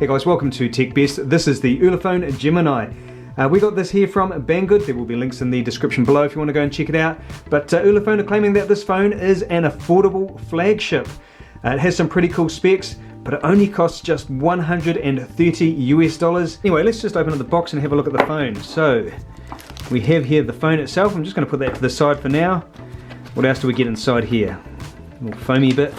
Hey guys, welcome to Tech Best. This is the Ulefone Gemini. We got this here from Banggood. There will be links in the description below if you want to go and check it out. But Ulefone are claiming that this phone is an affordable flagship. It has some pretty cool specs, but it only costs just $130 US. Anyway, let's just open up the box and have a look at the phone. So, we have here the phone itself. I'm just going to put that to the side for now. What else do we get inside here? A little foamy bit.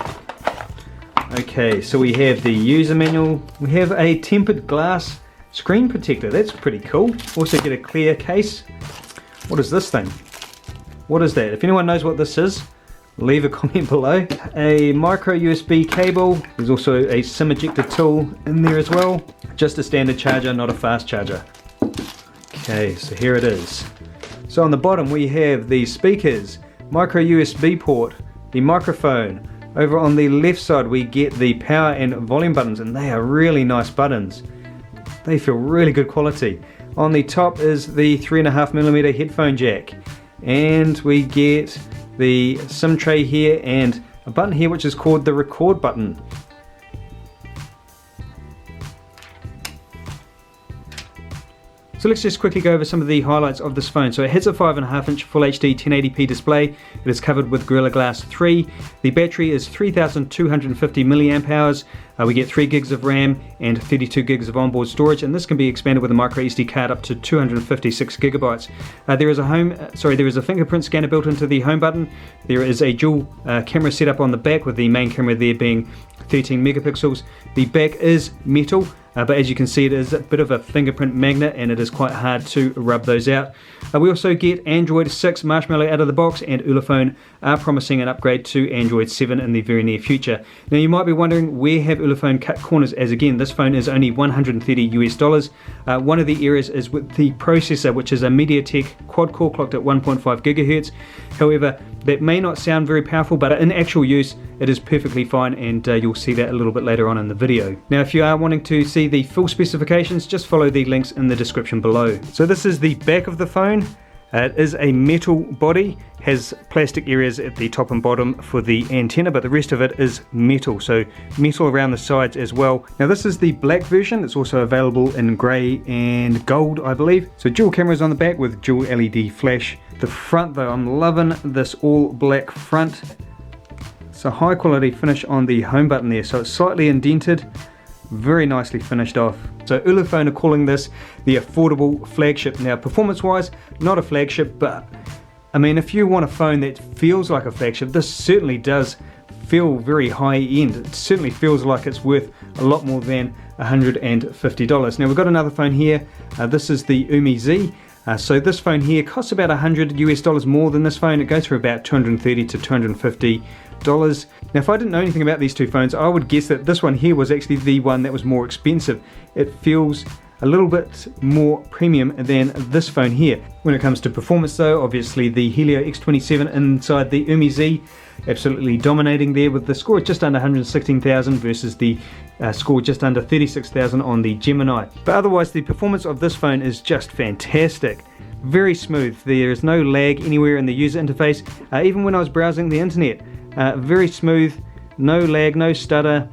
Okay, so we have the user manual. We have a tempered glass screen protector. That's pretty cool. Also get a clear case. What is this thing? What is that? If anyone knows what this is, leave a comment below. A micro USB cable. There's also a SIM ejector tool in there as well. Just a standard charger, not a fast charger. Okay, so here it is. So on the bottom we have the speakers, micro USB port, the microphone. Over on the left side we get the power and volume buttons, and they are really nice buttons. They feel really good quality. On the top is the 3.5mm headphone jack, and we get the SIM tray here and a button here which is called the record button. So let's just quickly go over some of the highlights of this phone. So it has a 5.5-inch Full HD 1080p display. It is covered with Gorilla Glass 3. The battery is 3,250 milliamp hours. We get 3 gigs of RAM and 32 gigs of onboard storage, and this can be expanded with a microSD card up to 256 gigabytes. There is a fingerprint scanner built into the home button. There is a dual camera setup on the back, with the main camera there being 13 megapixels. The back is metal, but as you can see it is a bit of a fingerprint magnet and it is quite hard to rub those out. We also get Android 6 Marshmallow out of the box, and Ulefone are promising an upgrade to Android 7 in the very near future. Now you might be wondering, where have Ulefone cut corners, as again this phone is only $130 US. One of the areas is with the processor, which is a MediaTek quad-core clocked at 1.5 gigahertz. However, that may not sound very powerful, but in actual use it is perfectly fine, and you'll see that a little bit later on in the video. Now if you are wanting to see the full specifications, just follow the links in the description below. So this is the back of the phone. It is a metal body, has plastic areas at the top and bottom for the antenna, but the rest of it is metal, so metal around the sides as well. Now this is the black version. It's also available in grey and gold, I believe. So dual cameras on the back with dual LED flash. The front though, I'm loving this all black front. It's a high quality finish on the home button there, so it's slightly indented, very nicely finished off. So Ulefone are calling this the affordable flagship. Now performance wise, not a flagship, but I mean if you want a phone that feels like a flagship, this certainly does feel very high end. It certainly feels like it's worth a lot more than $150. Now we've got another phone here. This is the Umi Z. So this phone here costs about $100 US more than this phone. It goes for about $230 to $250. Now if I didn't know anything about these two phones, I would guess that this one here was actually the one that was more expensive. It feels a little bit more premium than this phone here. When it comes to performance though, obviously the Helio X27 inside the Umi Z absolutely dominating there, with the score just under 116,000 versus the score just under 36,000 on the Gemini. But otherwise the performance of this phone is just fantastic. Very smooth. There is no lag anywhere in the user interface, even when I was browsing the internet. Very smooth, no lag, no stutter,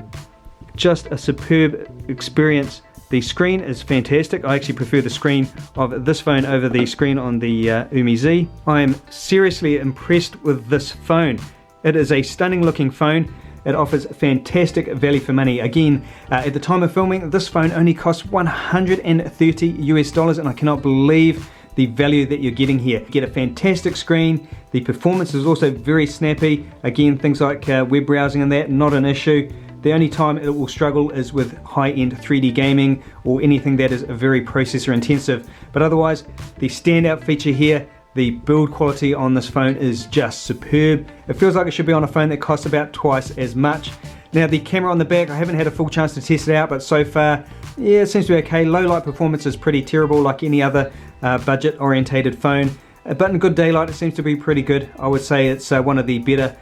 just a superb experience. The screen is fantastic. I actually prefer the screen of this phone over the screen on the Umi Z. I am seriously impressed with this phone. It is a stunning looking phone. It offers fantastic value for money. Again, at the time of filming, this phone only costs $130 US, and I cannot believe the value that you're getting here. You get a fantastic screen. The performance is also very snappy. Again, things like web browsing and that, not an issue. The only time it will struggle is with high-end 3D gaming or anything that is very processor intensive. But otherwise, the standout feature here, the build quality on this phone is just superb. It feels like it should be on a phone that costs about twice as much. Now the camera on the back, I haven't had a full chance to test it out, but so far, yeah, it seems to be okay. Low light performance is pretty terrible like any other budget orientated phone. But in good daylight it seems to be pretty good. I would say it's one of the better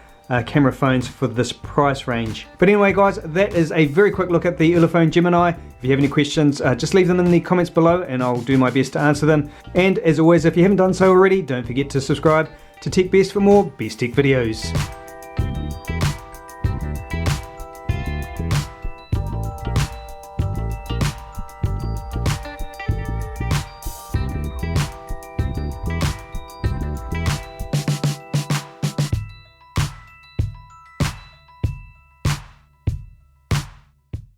camera phones for this price range. But anyway guys, that is a very quick look at the Ulefone Gemini. If you have any questions, just leave them in the comments below and I'll do my best to answer them. And as always, if you haven't done so already, don't forget to subscribe to Tech Best for more Best Tech videos.